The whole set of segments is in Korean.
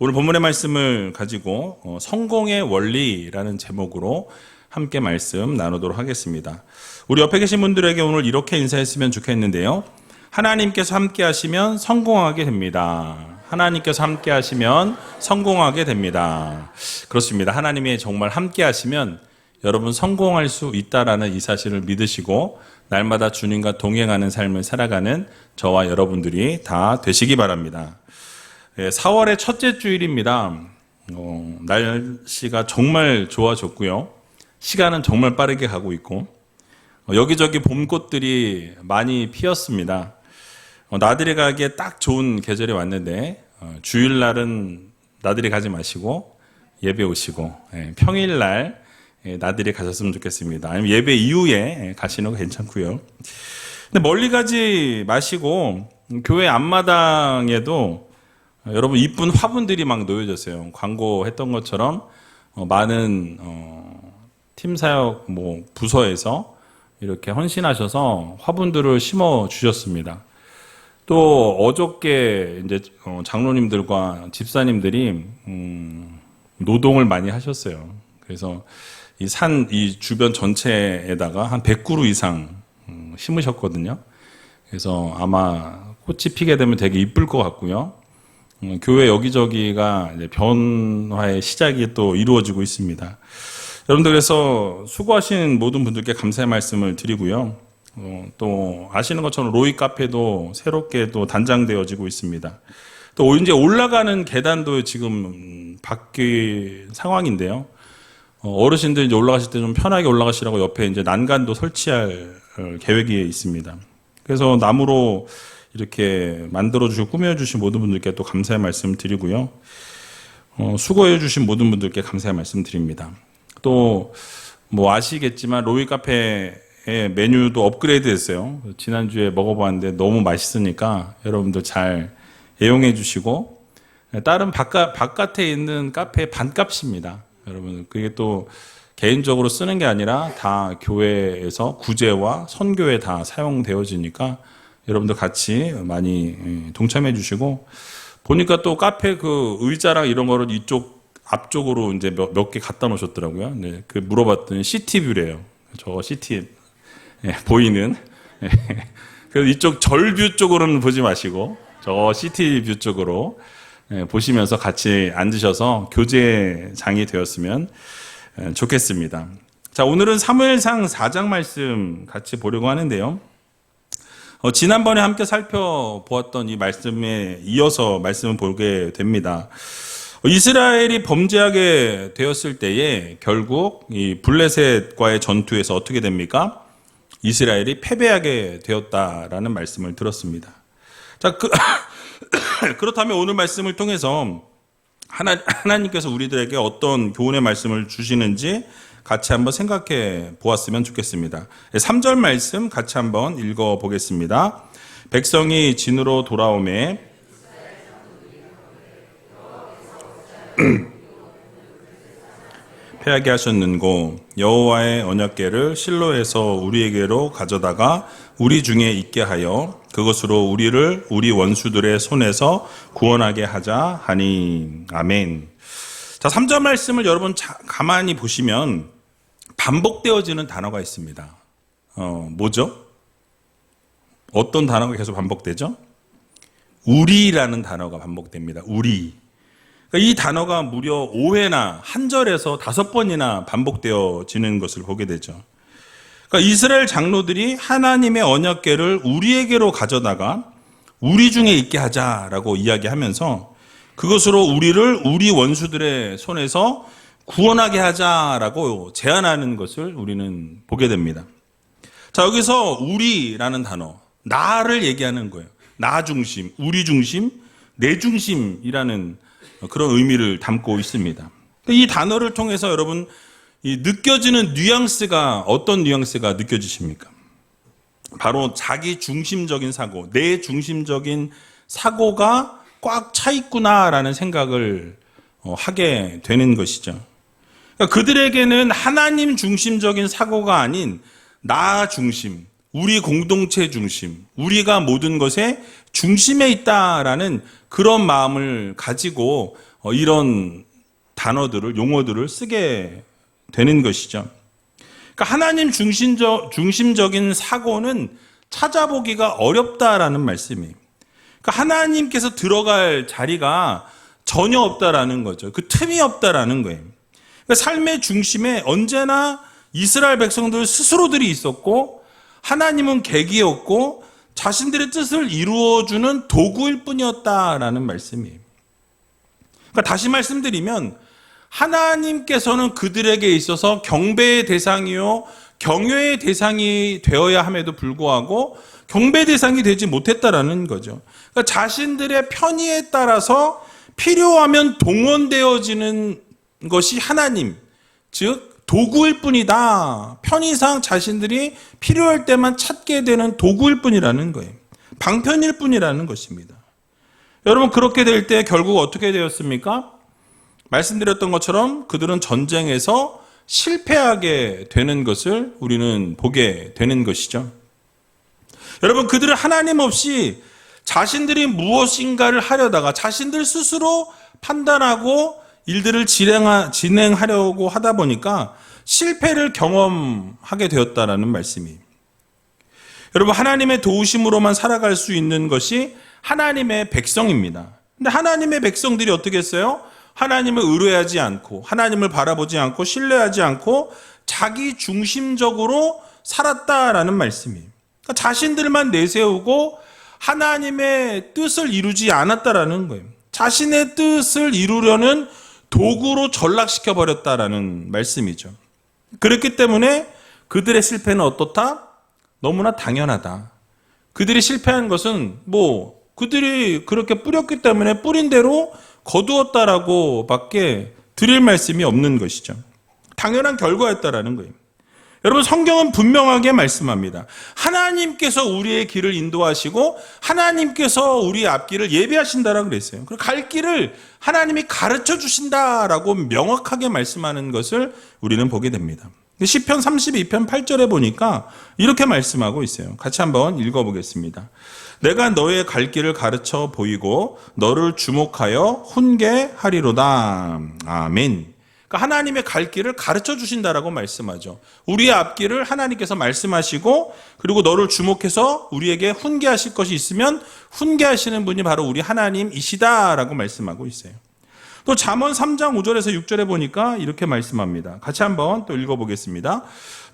오늘 본문의 말씀을 가지고 성공의 원리라는 제목으로 함께 말씀 나누도록 하겠습니다. 우리 옆에 계신 분들에게 오늘 이렇게 인사했으면 좋겠는데요. 하나님께서 함께 하시면 성공하게 됩니다. 하나님께서 함께 하시면 성공하게 됩니다. 그렇습니다. 하나님이 정말 함께 하시면 여러분 성공할 수 있다라는 이 사실을 믿으시고 날마다 주님과 동행하는 삶을 살아가는 저와 여러분들이 다 되시기 바랍니다. 4월의 첫째 주일입니다. 날씨가 정말 좋아졌고요. 시간은 정말 빠르게 가고 있고 여기저기 봄꽃들이 많이 피었습니다. 나들이 가기에 딱 좋은 계절이 왔는데 주일날은 나들이 가지 마시고 예배 오시고 평일날 나들이 가셨으면 좋겠습니다. 아니면 예배 이후에 가시는 거 괜찮고요. 근데 멀리 가지 마시고 교회 앞마당에도 여러분 이쁜 화분들이 막 놓여졌어요. 광고했던 것처럼 많은 팀사역 부서에서 이렇게 헌신하셔서 화분들을 심어 주셨습니다. 또 어저께 이제 장로님들과 집사님들이 노동을 많이 하셨어요. 그래서 이 주변 전체에다가 한 100그루 이상 심으셨거든요. 그래서 아마 꽃이 피게 되면 되게 이쁠 것 같고요. 교회 여기저기가 이제 변화의 시작이 또 이루어지고 있습니다. 여러분들 그래서 수고하신 모든 분들께 감사의 말씀을 드리고요. 또 아시는 것처럼 로이 카페도 새롭게 또 단장되어지고 있습니다. 또 이제 올라가는 계단도 지금 바뀐 상황인데요. 어르신들 이제 올라가실 때 좀 편하게 올라가시라고 옆에 이제 난간도 설치할 계획이 있습니다. 그래서 나무로 이렇게 만들어주시고 꾸며주신 모든 분들께 또 감사의 말씀 드리고요. 수고해주신 모든 분들께 감사의 말씀 드립니다. 또 아시겠지만 로이 카페의 메뉴도 업그레이드 했어요. 지난주에 먹어봤는데 너무 맛있으니까 여러분들 잘 애용해 주시고 다른 바깥에 있는 카페의 반값입니다. 여러분 그게 또 개인적으로 쓰는 게 아니라 다 교회에서 구제와 선교에 다 사용되어지니까 여러분들 같이 많이 동참해 주시고 보니까 또 카페 그 의자랑 이런 거를 이쪽 앞쪽으로 이제 몇 개 갖다 놓으셨더라고요. 네, 그 물어봤더니 시티뷰래요. 저 시티 보이는. 그래서 이쪽 절뷰 쪽으로는 보지 마시고 저 시티뷰 쪽으로 보시면서 같이 앉으셔서 교제장이 되었으면 좋겠습니다. 자, 오늘은 사무엘상 4장 말씀 같이 보려고 하는데요. 지난번에 함께 살펴보았던 이 말씀에 이어서 말씀을 보게 됩니다. 이스라엘이 범죄하게 되었을 때에 결국 이 블레셋과의 전투에서 어떻게 됩니까? 이스라엘이 패배하게 되었다라는 말씀을 들었습니다. 자, 그렇다면 오늘 말씀을 통해서 하나님께서 우리들에게 어떤 교훈의 말씀을 주시는지 같이 한번 생각해 보았으면 좋겠습니다. 3절 말씀 같이 한번 읽어 보겠습니다. 백성이 진으로 돌아오매 패하게 하셨는고 여호와의 언약궤를 실로에서 우리에게로 가져다가 우리 중에 있게 하여 그것으로 우리를 우리 원수들의 손에서 구원하게 하자 하니 아멘. 자, 3절 말씀을 여러분 가만히 보시면 반복되어지는 단어가 있습니다. 뭐죠? 어떤 단어가 계속 반복되죠? 우리라는 단어가 반복됩니다. 우리. 그러니까 이 단어가 무려 5회나 한 절에서 5번이나 반복되어지는 것을 보게 되죠. 그러니까 이스라엘 장로들이 하나님의 언약궤를 우리에게로 가져다가 우리 중에 있게 하자라고 이야기하면서 그것으로 우리를 우리 원수들의 손에서 구원하게 하자라고 제안하는 것을 우리는 보게 됩니다. 자, 여기서 우리라는 단어, 나를 얘기하는 거예요. 나 중심, 우리 중심, 내 중심이라는 그런 의미를 담고 있습니다. 이 단어를 통해서 여러분 이 느껴지는 뉘앙스가 어떤 뉘앙스가 느껴지십니까? 바로 자기 중심적인 사고, 내 중심적인 사고가 꽉 차 있구나라는 생각을 하게 되는 것이죠. 그러니까 그들에게는 하나님 중심적인 사고가 아닌 나 중심, 우리 공동체 중심, 우리가 모든 것의 중심에 있다라는 그런 마음을 가지고 이런 단어들을, 용어들을 쓰게 되는 것이죠. 그러니까 하나님 중심적인 사고는 찾아보기가 어렵다라는 말씀이에요. 그러니까 하나님께서 들어갈 자리가 전혀 없다라는 거죠. 그 틈이 없다라는 거예요. 그러니까 삶의 중심에 언제나 이스라엘 백성들 스스로들이 있었고, 하나님은 객이었고 자신들의 뜻을 이루어주는 도구일 뿐이었다라는 말씀이에요. 그러니까 다시 말씀드리면 하나님께서는 그들에게 있어서 경배의 대상이요 경외의 대상이 되어야 함에도 불구하고 경배 대상이 되지 못했다라는 거죠. 그러니까 자신들의 편의에 따라서 필요하면 동원되어지는 것이 하나님, 즉 도구일 뿐이다. 편의상 자신들이 필요할 때만 찾게 되는 도구일 뿐이라는 거예요. 방편일 뿐이라는 것입니다. 여러분, 그렇게 될 때 결국 어떻게 되었습니까? 말씀드렸던 것처럼 그들은 전쟁에서 실패하게 되는 것을 우리는 보게 되는 것이죠. 여러분, 그들은 하나님 없이 자신들이 무엇인가를 하려다가 자신들 스스로 판단하고 일들을 진행하려고 하다 보니까 실패를 경험하게 되었다라는 말씀이에요. 여러분, 하나님의 도우심으로만 살아갈 수 있는 것이 하나님의 백성입니다. 근데 하나님의 백성들이 어떻게 했어요? 하나님을 의뢰하지 않고, 하나님을 바라보지 않고, 신뢰하지 않고 자기 중심적으로 살았다라는 말씀이에요. 그러니까 자신들만 내세우고 하나님의 뜻을 이루지 않았다라는 거예요. 자신의 뜻을 이루려는 도구로 전락시켜 버렸다라는 말씀이죠. 그렇기 때문에 그들의 실패는 어떻다? 너무나 당연하다. 그들이 실패한 것은 그들이 그렇게 뿌렸기 때문에 뿌린 대로 거두었다라고 밖에 드릴 말씀이 없는 것이죠. 당연한 결과였다라는 거예요. 여러분, 성경은 분명하게 말씀합니다. 하나님께서 우리의 길을 인도하시고 하나님께서 우리의 앞길을 예비하신다라고 그랬어요. 그리고 갈 길을 하나님이 가르쳐 주신다라고 명확하게 말씀하는 것을 우리는 보게 됩니다. 시편 32편 8절에 보니까 이렇게 말씀하고 있어요. 같이 한번 읽어보겠습니다. 내가 너의 갈 길을 가르쳐 보이고 너를 주목하여 훈계하리로다. 아멘. 그러니까 하나님의 갈 길을 가르쳐 주신다라고 말씀하죠. 우리의 앞길을 하나님께서 말씀하시고, 그리고 너를 주목해서 우리에게 훈계하실 것이 있으면 훈계하시는 분이 바로 우리 하나님이시다라고 말씀하고 있어요. 또 잠언 3장 5절에서 6절에 보니까 이렇게 말씀합니다. 같이 한번 또 읽어보겠습니다.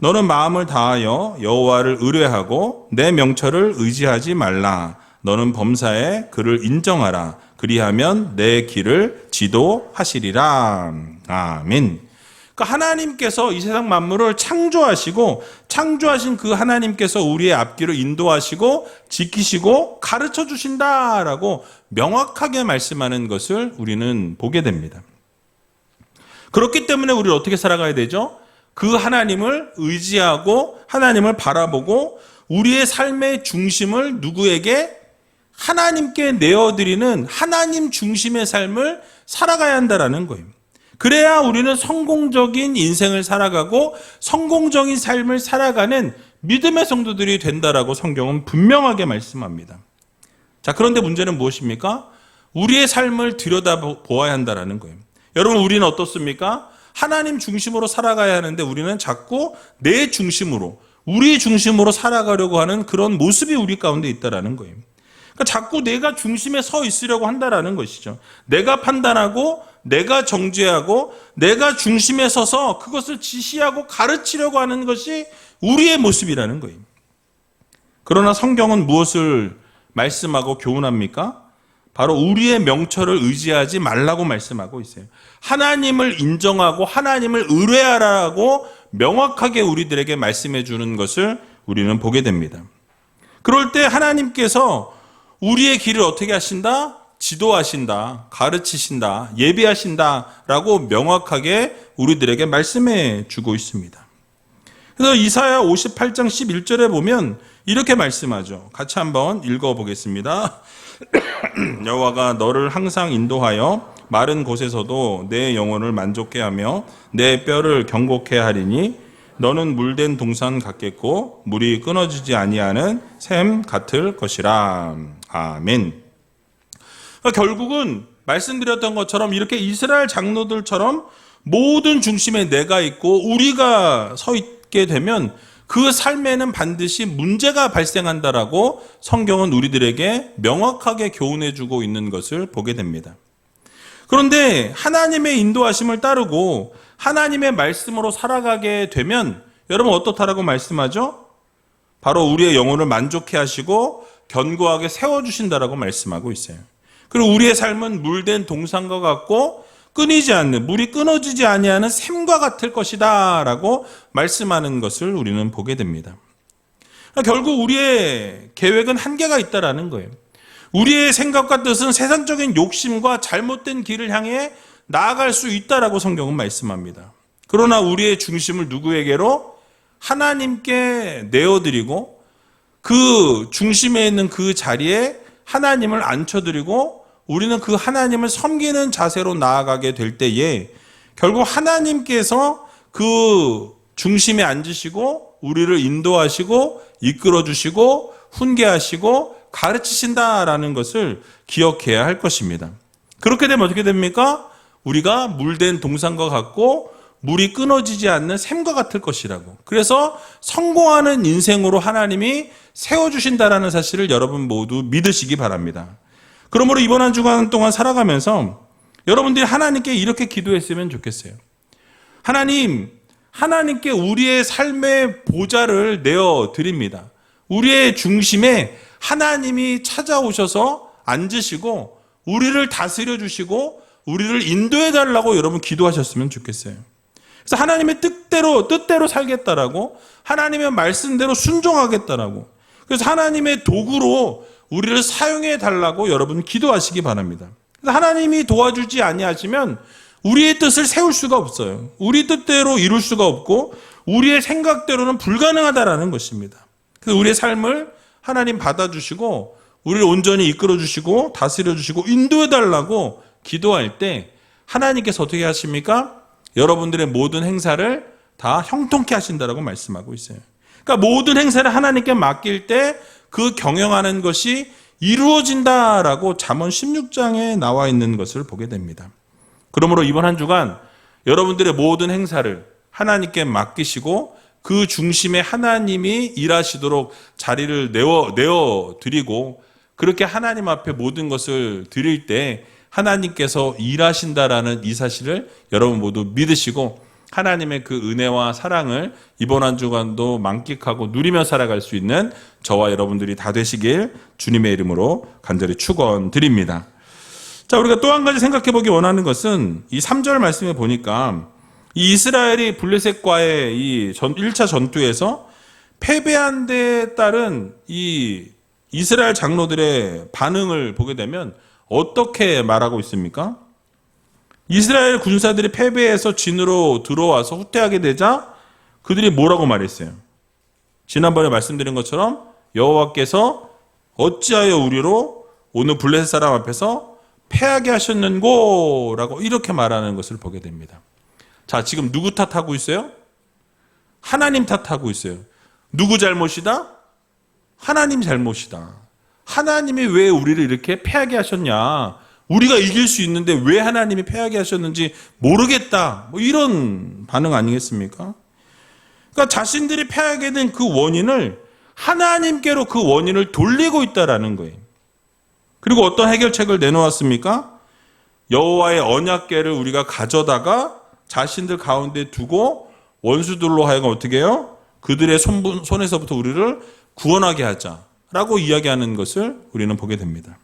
너는 마음을 다하여 여호와를 의뢰하고 내 명철을 의지하지 말라. 너는 범사에 그를 인정하라. 그리하면 내 길을 지도하시리라. 아멘. 그러니까 하나님께서 이 세상 만물을 창조하시고 창조하신 그 하나님께서 우리의 앞길을 인도하시고 지키시고 가르쳐 주신다라고 명확하게 말씀하는 것을 우리는 보게 됩니다. 그렇기 때문에 우리는 어떻게 살아가야 되죠? 그 하나님을 의지하고 하나님을 바라보고 우리의 삶의 중심을 누구에게? 하나님께 내어드리는 하나님 중심의 삶을 살아가야 한다라는 거예요. 그래야 우리는 성공적인 인생을 살아가고 성공적인 삶을 살아가는 믿음의 성도들이 된다라고 성경은 분명하게 말씀합니다. 자, 그런데 문제는 무엇입니까? 우리의 삶을 들여다보아야 한다라는 거예요. 여러분, 우리는 어떻습니까? 하나님 중심으로 살아가야 하는데 우리는 자꾸 내 중심으로, 우리 중심으로 살아가려고 하는 그런 모습이 우리 가운데 있다라는 거예요. 그러니까 자꾸 내가 중심에 서 있으려고 한다라는 것이죠. 내가 판단하고 내가 정죄하고 내가 중심에 서서 그것을 지시하고 가르치려고 하는 것이 우리의 모습이라는 거예요. 그러나 성경은 무엇을 말씀하고 교훈합니까? 바로 우리의 명철을 의지하지 말라고 말씀하고 있어요. 하나님을 인정하고 하나님을 의뢰하라고 명확하게 우리들에게 말씀해 주는 것을 우리는 보게 됩니다. 그럴 때 하나님께서 우리의 길을 어떻게 하신다? 지도하신다, 가르치신다, 예비하신다라고 명확하게 우리들에게 말씀해 주고 있습니다. 그래서 이사야 58장 11절에 보면 이렇게 말씀하죠. 같이 한번 읽어보겠습니다. 여호와가 너를 항상 인도하여 마른 곳에서도 내 영혼을 만족해 하며 내 뼈를 경곡해 하리니 너는 물된 동산 같겠고 물이 끊어지지 아니하는 샘 같을 것이라. 아멘. 그러니까 결국은 말씀드렸던 것처럼 이렇게 이스라엘 장로들처럼 모든 중심에 내가 있고 우리가 서 있게 되면 그 삶에는 반드시 문제가 발생한다라고 성경은 우리들에게 명확하게 교훈해주고 있는 것을 보게 됩니다. 그런데 하나님의 인도하심을 따르고 하나님의 말씀으로 살아가게 되면 여러분 어떻다라고 말씀하죠? 바로 우리의 영혼을 만족해 하시고 견고하게 세워주신다라고 말씀하고 있어요. 그리고 우리의 삶은 물된 동산과 같고 끊이지 않는, 물이 끊어지지 아니하는 샘과 같을 것이다 라고 말씀하는 것을 우리는 보게 됩니다. 결국 우리의 계획은 한계가 있다라는 거예요. 우리의 생각과 뜻은 세상적인 욕심과 잘못된 길을 향해 나아갈 수 있다라고 성경은 말씀합니다. 그러나 우리의 중심을 누구에게로? 하나님께 내어드리고 그 중심에 있는 그 자리에 하나님을 앉혀드리고 우리는 그 하나님을 섬기는 자세로 나아가게 될 때에 결국 하나님께서 그 중심에 앉으시고 우리를 인도하시고 이끌어주시고 훈계하시고 가르치신다라는 것을 기억해야 할 것입니다. 그렇게 되면 어떻게 됩니까? 우리가 물된 동산과 같고 물이 끊어지지 않는 샘과 같을 것이라고. 그래서 성공하는 인생으로 하나님이 세워주신다라는 사실을 여러분 모두 믿으시기 바랍니다. 그러므로 이번 한 주간 동안 살아가면서 여러분들이 하나님께 이렇게 기도했으면 좋겠어요. 하나님께 우리의 삶의 보좌를 내어드립니다. 우리의 중심에 하나님이 찾아오셔서 앉으시고 우리를 다스려 주시고 우리를 인도해 달라고 여러분 기도하셨으면 좋겠어요. 그래서 하나님의 뜻대로 살겠다라고, 하나님의 말씀대로 순종하겠다라고, 그래서 하나님의 도구로 우리를 사용해 달라고 여러분 기도하시기 바랍니다. 그래서 하나님이 도와주지 아니하시면 우리의 뜻을 세울 수가 없어요. 우리 뜻대로 이룰 수가 없고 우리의 생각대로는 불가능하다라는 것입니다. 그래서 우리의 삶을 하나님 받아주시고 우리를 온전히 이끌어주시고 다스려주시고 인도해달라고 기도할 때 하나님께서 어떻게 하십니까? 여러분들의 모든 행사를 다 형통케 하신다라고 말씀하고 있어요. 그러니까 모든 행사를 하나님께 맡길 때 그 경영하는 것이 이루어진다라고 잠언 16장에 나와 있는 것을 보게 됩니다. 그러므로 이번 한 주간 여러분들의 모든 행사를 하나님께 맡기시고 그 중심에 하나님이 일하시도록 자리를 내어드리고 그렇게 하나님 앞에 모든 것을 드릴 때 하나님께서 일하신다라는 이 사실을 여러분 모두 믿으시고 하나님의 그 은혜와 사랑을 이번 한 주간도 만끽하고 누리며 살아갈 수 있는 저와 여러분들이 다 되시길 주님의 이름으로 간절히 축원드립니다. 자, 우리가 또 한 가지 생각해 보기 원하는 것은 이 3절 말씀에 보니까 이 이스라엘이 블레셋과의 이 1차 전투에서 패배한 데에 따른 이 이스라엘 장로들의 반응을 보게 되면 어떻게 말하고 있습니까? 이스라엘 군사들이 패배해서 진으로 들어와서 후퇴하게 되자 그들이 뭐라고 말했어요? 지난번에 말씀드린 것처럼 여호와께서 어찌하여 우리로 오늘 블레셋 사람 앞에서 패하게 하셨는고 라고 이렇게 말하는 것을 보게 됩니다. 자, 지금 누구 탓하고 있어요? 하나님 탓하고 있어요. 누구 잘못이다? 하나님 잘못이다. 하나님이 왜 우리를 이렇게 패하게 하셨냐? 우리가 이길 수 있는데 왜 하나님이 패하게 하셨는지 모르겠다. 뭐 이런 반응 아니겠습니까? 그러니까 자신들이 패하게 된 그 원인을 하나님께로 그 원인을 돌리고 있다라는 거예요. 그리고 어떤 해결책을 내놓았습니까? 여호와의 언약궤를 우리가 가져다가 자신들 가운데 두고 원수들로 하여금 어떻게 해요? 그들의 손에서부터 우리를 구원하게 하자라고 이야기하는 것을 우리는 보게 됩니다.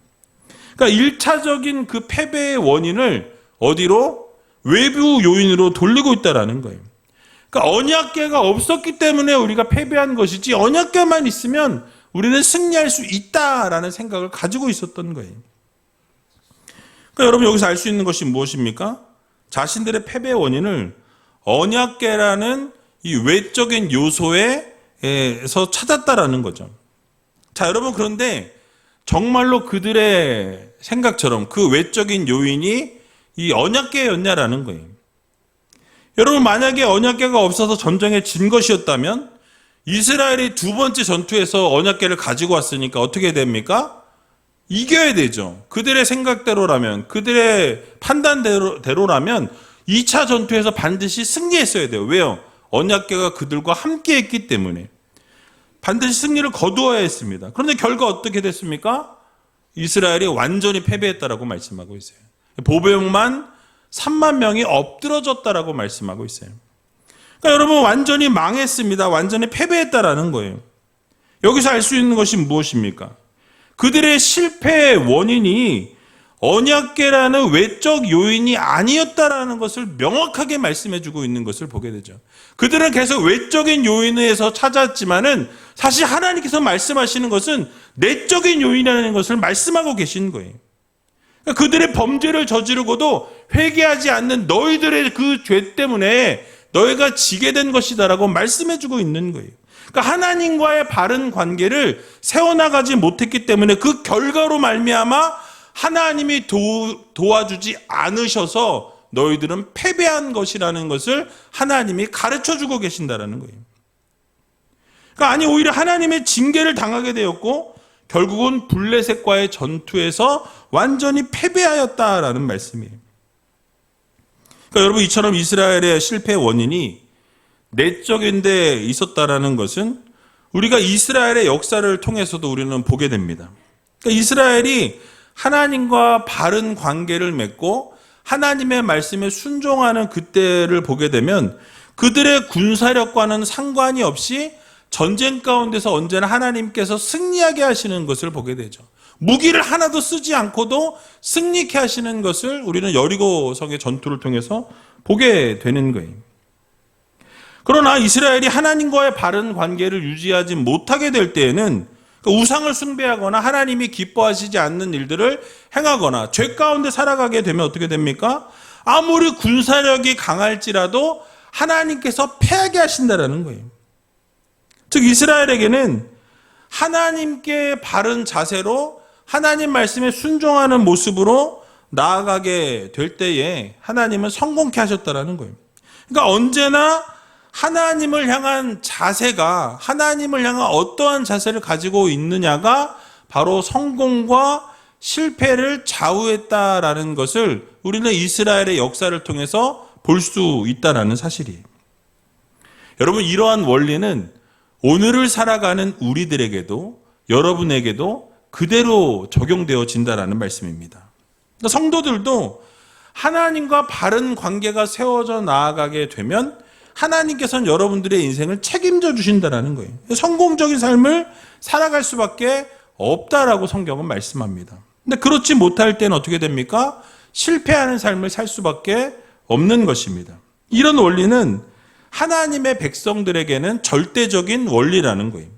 그러니까 1차적인 그 패배의 원인을 어디로? 외부 요인으로 돌리고 있다라는 거예요. 그러니까 언약궤가 없었기 때문에 우리가 패배한 것이지 언약궤만 있으면 우리는 승리할 수 있다라는 생각을 가지고 있었던 거예요. 그러니까 여러분 여기서 알 수 있는 것이 무엇입니까? 자신들의 패배의 원인을 언약궤라는 이 외적인 요소에서 찾았다라는 거죠. 자, 여러분 그런데 정말로 그들의 생각처럼 그 외적인 요인이 이 언약궤였냐라는 거예요. 여러분 만약에 언약궤가 없어서 전쟁에 진 것이었다면 이스라엘이 두 번째 전투에서 언약궤를 가지고 왔으니까 어떻게 됩니까? 이겨야 되죠. 그들의 생각대로라면, 그들의 판단대로라면 2차 전투에서 반드시 승리했어야 돼요. 왜요? 언약궤가 그들과 함께 했기 때문에. 반드시 승리를 거두어야 했습니다. 그런데 결과 어떻게 됐습니까? 이스라엘이 완전히 패배했다라고 말씀하고 있어요. 보배용만 3만 명이 엎드러졌다라고 말씀하고 있어요. 그러니까 여러분 완전히 망했습니다. 완전히 패배했다라는 거예요. 여기서 알 수 있는 것이 무엇입니까? 그들의 실패의 원인이 언약궤라는 외적 요인이 아니었다라는 것을 명확하게 말씀해주고 있는 것을 보게 되죠. 그들은 계속 외적인 요인에서 찾았지만은 사실 하나님께서 말씀하시는 것은 내적인 요인이라는 것을 말씀하고 계신 거예요. 그러니까 그들의 범죄를 저지르고도 회개하지 않는 너희들의 그 죄 때문에 너희가 지게 된 것이다라고 말씀해주고 있는 거예요. 그러니까 하나님과의 바른 관계를 세워나가지 못했기 때문에 그 결과로 말미암아 하나님이 도와주지 않으셔서 너희들은 패배한 것이라는 것을 하나님이 가르쳐주고 계신다라는 거예요. 그러니까 아니 오히려 하나님의 징계를 당하게 되었고 결국은 블레셋과의 전투에서 완전히 패배하였다라는 말씀이에요. 그러니까 여러분 이처럼 이스라엘의 실패의 원인이 내적인 데 있었다라는 것은 우리가 이스라엘의 역사를 통해서도 우리는 보게 됩니다. 그러니까 이스라엘이 하나님과 바른 관계를 맺고 하나님의 말씀에 순종하는 그때를 보게 되면 그들의 군사력과는 상관이 없이 전쟁 가운데서 언제나 하나님께서 승리하게 하시는 것을 보게 되죠. 무기를 하나도 쓰지 않고도 승리케 하시는 것을 우리는 여리고성의 전투를 통해서 보게 되는 거예요. 그러나 이스라엘이 하나님과의 바른 관계를 유지하지 못하게 될 때에는 우상을 숭배하거나 하나님이 기뻐하시지 않는 일들을 행하거나 죄 가운데 살아가게 되면 어떻게 됩니까? 아무리 군사력이 강할지라도 하나님께서 패하게 하신다라는 거예요. 즉 이스라엘에게는 하나님께 바른 자세로 하나님 말씀에 순종하는 모습으로 나아가게 될 때에 하나님은 성공케 하셨다라는 거예요. 그러니까 언제나 하나님을 향한 자세가 하나님을 향한 어떠한 자세를 가지고 있느냐가 바로 성공과 실패를 좌우했다라는 것을 우리는 이스라엘의 역사를 통해서 볼 수 있다라는 사실이에요. 여러분 이러한 원리는 오늘을 살아가는 우리들에게도 여러분에게도 그대로 적용되어진다라는 말씀입니다. 그러니까 성도들도 하나님과 바른 관계가 세워져 나아가게 되면 하나님께서는 여러분들의 인생을 책임져 주신다라는 거예요. 성공적인 삶을 살아갈 수밖에 없다라고 성경은 말씀합니다. 근데 그렇지 못할 때는 어떻게 됩니까? 실패하는 삶을 살 수밖에 없는 것입니다. 이런 원리는 하나님의 백성들에게는 절대적인 원리라는 거예요.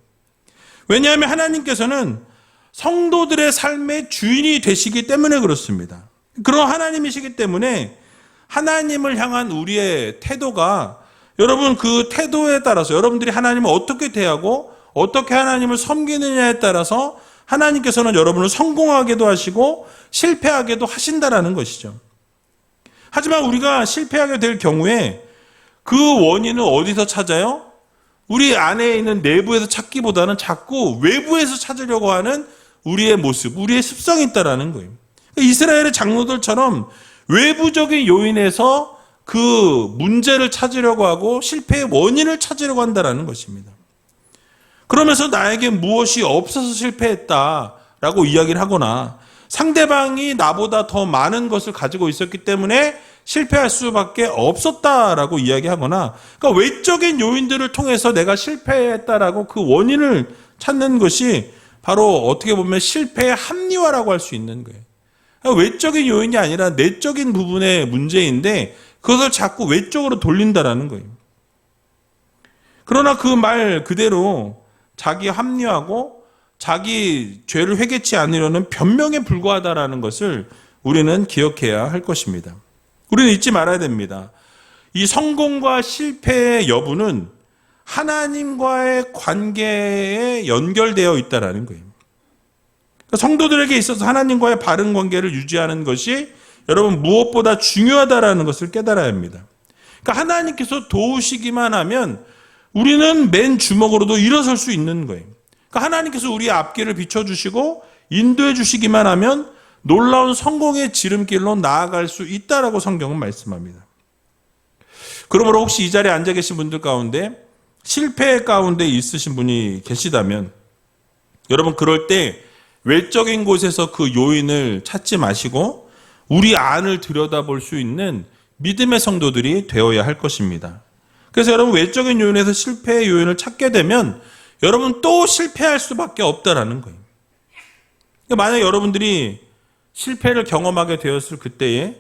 왜냐하면 하나님께서는 성도들의 삶의 주인이 되시기 때문에 그렇습니다. 그런 하나님이시기 때문에 하나님을 향한 우리의 태도가 여러분 그 태도에 따라서 여러분들이 하나님을 어떻게 대하고 어떻게 하나님을 섬기느냐에 따라서 하나님께서는 여러분을 성공하게도 하시고 실패하게도 하신다라는 것이죠. 하지만 우리가 실패하게 될 경우에 그 원인은 어디서 찾아요? 우리 안에 있는 내부에서 찾기보다는 자꾸 외부에서 찾으려고 하는 우리의 모습, 우리의 습성이 있다라는 거예요. 이스라엘의 장로들처럼 외부적인 요인에서 그 문제를 찾으려고 하고 실패의 원인을 찾으려고 한다는 것입니다. 그러면서 나에게 무엇이 없어서 실패했다라고 이야기를 하거나 상대방이 나보다 더 많은 것을 가지고 있었기 때문에 실패할 수밖에 없었다라고 이야기하거나 그러니까 외적인 요인들을 통해서 내가 실패했다라고 그 원인을 찾는 것이 바로 어떻게 보면 실패의 합리화라고 할 수 있는 거예요. 그러니까 외적인 요인이 아니라 내적인 부분의 문제인데 그것을 자꾸 외적으로 돌린다라는 거예요. 그러나 그 말 그대로 자기 합리화하고 자기 죄를 회개치 않으려는 변명에 불과하다라는 것을 우리는 기억해야 할 것입니다. 우리는 잊지 말아야 됩니다. 이 성공과 실패의 여부는 하나님과의 관계에 연결되어 있다는 거예요. 성도들에게 있어서 하나님과의 바른 관계를 유지하는 것이 여러분 무엇보다 중요하다는 것을 깨달아야 합니다. 그러니까 하나님께서 도우시기만 하면 우리는 맨 주먹으로도 일어설 수 있는 거예요. 그러니까 하나님께서 우리의 앞길을 비춰주시고 인도해 주시기만 하면 놀라운 성공의 지름길로 나아갈 수 있다라고 성경은 말씀합니다. 그러므로 혹시 이 자리에 앉아 계신 분들 가운데 실패 가운데 있으신 분이 계시다면 여러분 그럴 때 외적인 곳에서 그 요인을 찾지 마시고 우리 안을 들여다볼 수 있는 믿음의 성도들이 되어야 할 것입니다. 그래서 여러분 외적인 요인에서 실패의 요인을 찾게 되면 여러분 또 실패할 수밖에 없다라는 거예요. 만약 여러분들이 실패를 경험하게 되었을 그때에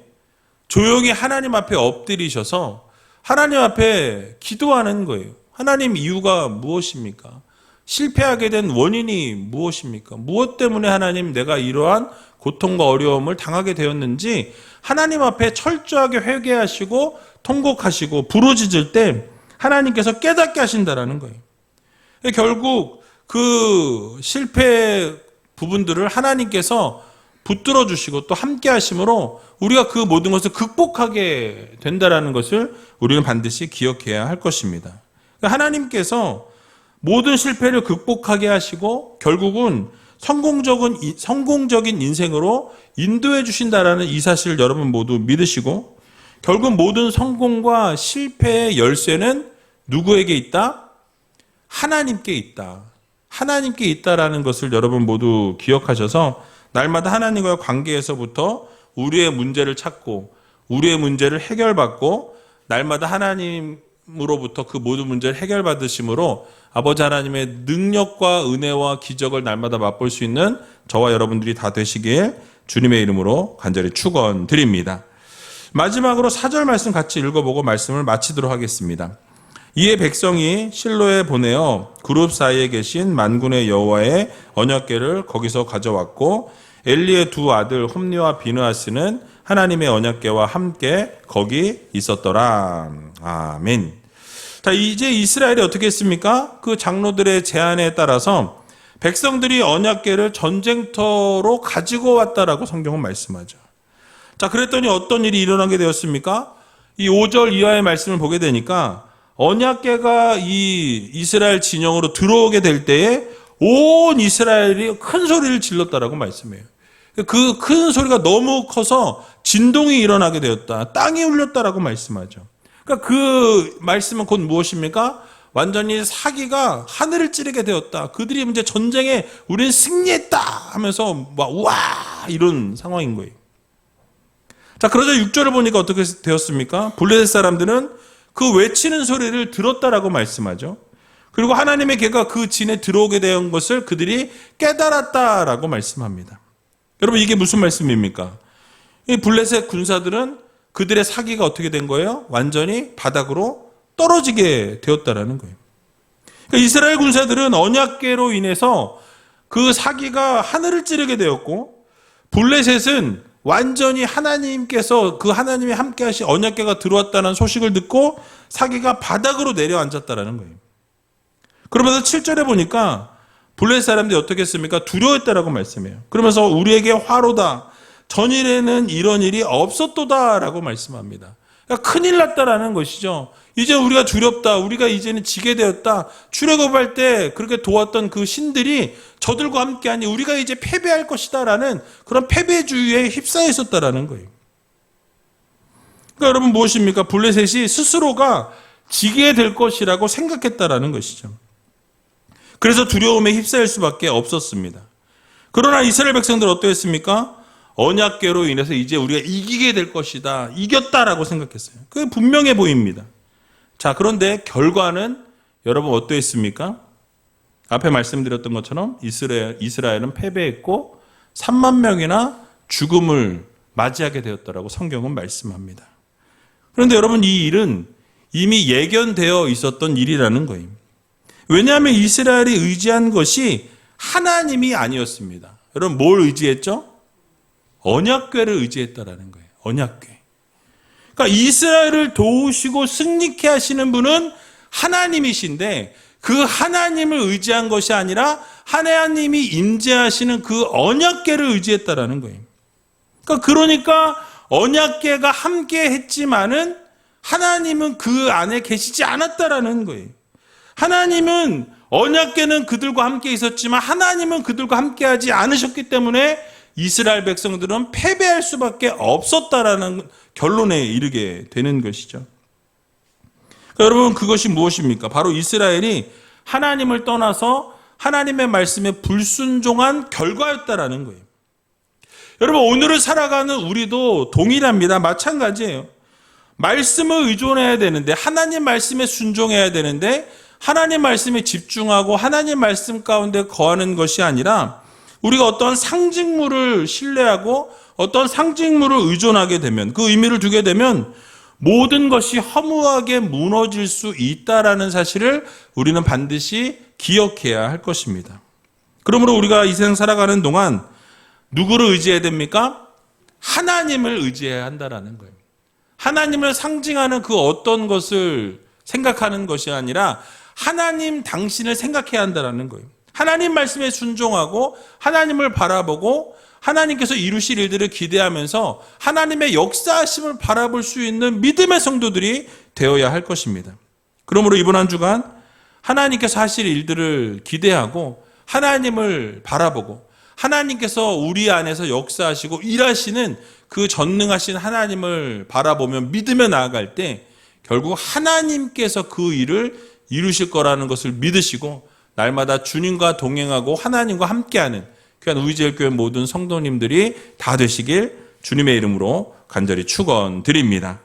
조용히 하나님 앞에 엎드리셔서 하나님 앞에 기도하는 거예요. 하나님 이유가 무엇입니까? 실패하게 된 원인이 무엇입니까? 무엇 때문에 하나님 내가 이러한 고통과 어려움을 당하게 되었는지 하나님 앞에 철저하게 회개하시고 통곡하시고 부르짖을 때 하나님께서 깨닫게 하신다라는 거예요. 결국 그 실패 부분들을 하나님께서 붙들어 주시고 또 함께 하심으로 우리가 그 모든 것을 극복하게 된다라는 것을 우리는 반드시 기억해야 할 것입니다. 하나님께서 모든 실패를 극복하게 하시고 결국은 성공적인 인생으로 인도해 주신다라는 이 사실을 여러분 모두 믿으시고 결국 모든 성공과 실패의 열쇠는 누구에게 있다? 하나님께 있다. 하나님께 있다라는 것을 여러분 모두 기억하셔서 날마다 하나님과의 관계에서부터 우리의 문제를 찾고 우리의 문제를 해결받고 날마다 하나님으로부터 그 모든 문제를 해결받으심으로 아버지 하나님의 능력과 은혜와 기적을 날마다 맛볼 수 있는 저와 여러분들이 다 되시길 주님의 이름으로 간절히 축원드립니다. 마지막으로 4절 말씀 같이 읽어보고 말씀을 마치도록 하겠습니다. 이에 백성이 실로에 보내어 그룹 사이에 계신 만군의 여호와의 언약궤를 거기서 가져왔고 엘리의 두 아들 홈리와 비느하스는 하나님의 언약궤와 함께 거기 있었더라. 아멘. 자, 이제 이스라엘이 어떻게 했습니까? 그 장로들의 제안에 따라서 백성들이 언약궤를 전쟁터로 가지고 왔다라고 성경은 말씀하죠. 자, 그랬더니 어떤 일이 일어나게 되었습니까? 이 5절 이하의 말씀을 보게 되니까 언약궤가 이 이스라엘 진영으로 들어오게 될 때에 온 이스라엘이 큰 소리를 질렀다라고 말씀해요. 그 큰 소리가 너무 커서 진동이 일어나게 되었다. 땅이 울렸다라고 말씀하죠. 그러니까 그 말씀은 곧 무엇입니까? 완전히 사기가 하늘을 찌르게 되었다. 그들이 이제 전쟁에 우리는 승리했다 하면서 막 우와 이런 상황인 거예요. 자, 그러자 6절을 보니까 어떻게 되었습니까? 블레셋 사람들은 그 외치는 소리를 들었다라고 말씀하죠. 그리고 하나님의 궤가 그 진에 들어오게 된 것을 그들이 깨달았다라고 말씀합니다. 여러분 이게 무슨 말씀입니까? 이 블레셋 군사들은 그들의 사기가 어떻게 된 거예요? 완전히 바닥으로 떨어지게 되었다라는 거예요. 그러니까 이스라엘 군사들은 언약궤로 인해서 그 사기가 하늘을 찌르게 되었고 블레셋은 완전히 하나님께서 그 하나님이 함께 하신 언약궤가 들어왔다는 소식을 듣고 사기가 바닥으로 내려앉았다라는 거예요. 그러면서 7절에 보니까 블레셋 사람들이 어떻게 했습니까? 두려워했다라고 말씀해요. 그러면서 우리에게 화로다. 전일에는 이런 일이 없었도다라고 말씀합니다. 그러니까 큰일 났다라는 것이죠. 이제 우리가 두렵다. 우리가 이제는 지게 되었다. 출애굽할 때 그렇게 도왔던 그 신들이 저들과 함께하니 우리가 이제 패배할 것이다라는 그런 패배주의에 휩싸여 있었다라는 거예요. 그러니까 여러분 무엇입니까? 블레셋이 스스로가 지게 될 것이라고 생각했다라는 것이죠. 그래서 두려움에 휩싸일 수밖에 없었습니다. 그러나 이스라엘 백성들은 어떠했습니까? 언약궤로 인해서 이제 우리가 이기게 될 것이다. 이겼다라고 생각했어요. 그게 분명해 보입니다. 자, 그런데 결과는 여러분 어떠했습니까? 앞에 말씀드렸던 것처럼 이스라엘은 패배했고 3만 명이나 죽음을 맞이하게 되었다라고 성경은 말씀합니다. 그런데 여러분 이 일은 이미 예견되어 있었던 일이라는 거예요. 왜냐하면 이스라엘이 의지한 것이 하나님이 아니었습니다. 여러분 뭘 의지했죠? 언약궤를 의지했다라는 거예요. 언약궤. 그러니까 이스라엘을 도우시고 승리케 하시는 분은 하나님이신데 그 하나님을 의지한 것이 아니라 하나님이 임재하시는 그 언약궤를 의지했다라는 거예요. 그러니까 언약궤가 함께 했지만은 하나님은 그 안에 계시지 않았다라는 거예요. 하나님은 언약궤는 그들과 함께 있었지만 하나님은 그들과 함께하지 않으셨기 때문에 이스라엘 백성들은 패배할 수밖에 없었다라는 결론에 이르게 되는 것이죠. 그러니까 여러분, 그것이 무엇입니까? 바로 이스라엘이 하나님을 떠나서 하나님의 말씀에 불순종한 결과였다라는 거예요. 여러분, 오늘을 살아가는 우리도 동일합니다. 마찬가지예요. 말씀을 의존해야 되는데, 하나님 말씀에 순종해야 되는데, 하나님 말씀에 집중하고 하나님 말씀 가운데 거하는 것이 아니라 우리가 어떤 상징물을 신뢰하고 어떤 상징물을 의존하게 되면, 그 의미를 두게 되면 모든 것이 허무하게 무너질 수 있다라는 사실을 우리는 반드시 기억해야 할 것입니다. 그러므로 우리가 이 세상 살아가는 동안 누구를 의지해야 됩니까? 하나님을 의지해야 한다라는 거예요. 하나님을 상징하는 그 어떤 것을 생각하는 것이 아니라 하나님 당신을 생각해야 한다는 거예요. 하나님 말씀에 순종하고 하나님을 바라보고 하나님께서 이루실 일들을 기대하면서 하나님의 역사하심을 바라볼 수 있는 믿음의 성도들이 되어야 할 것입니다. 그러므로 이번 한 주간 하나님께서 하실 일들을 기대하고 하나님을 바라보고 하나님께서 우리 안에서 역사하시고 일하시는 그 전능하신 하나님을 바라보며 믿으며 나아갈 때 결국 하나님께서 그 일을 이루실 거라는 것을 믿으시고 날마다 주님과 동행하고 하나님과 함께하는 귀한 우리제일교회 모든 성도님들이 다 되시길 주님의 이름으로 간절히 축원드립니다.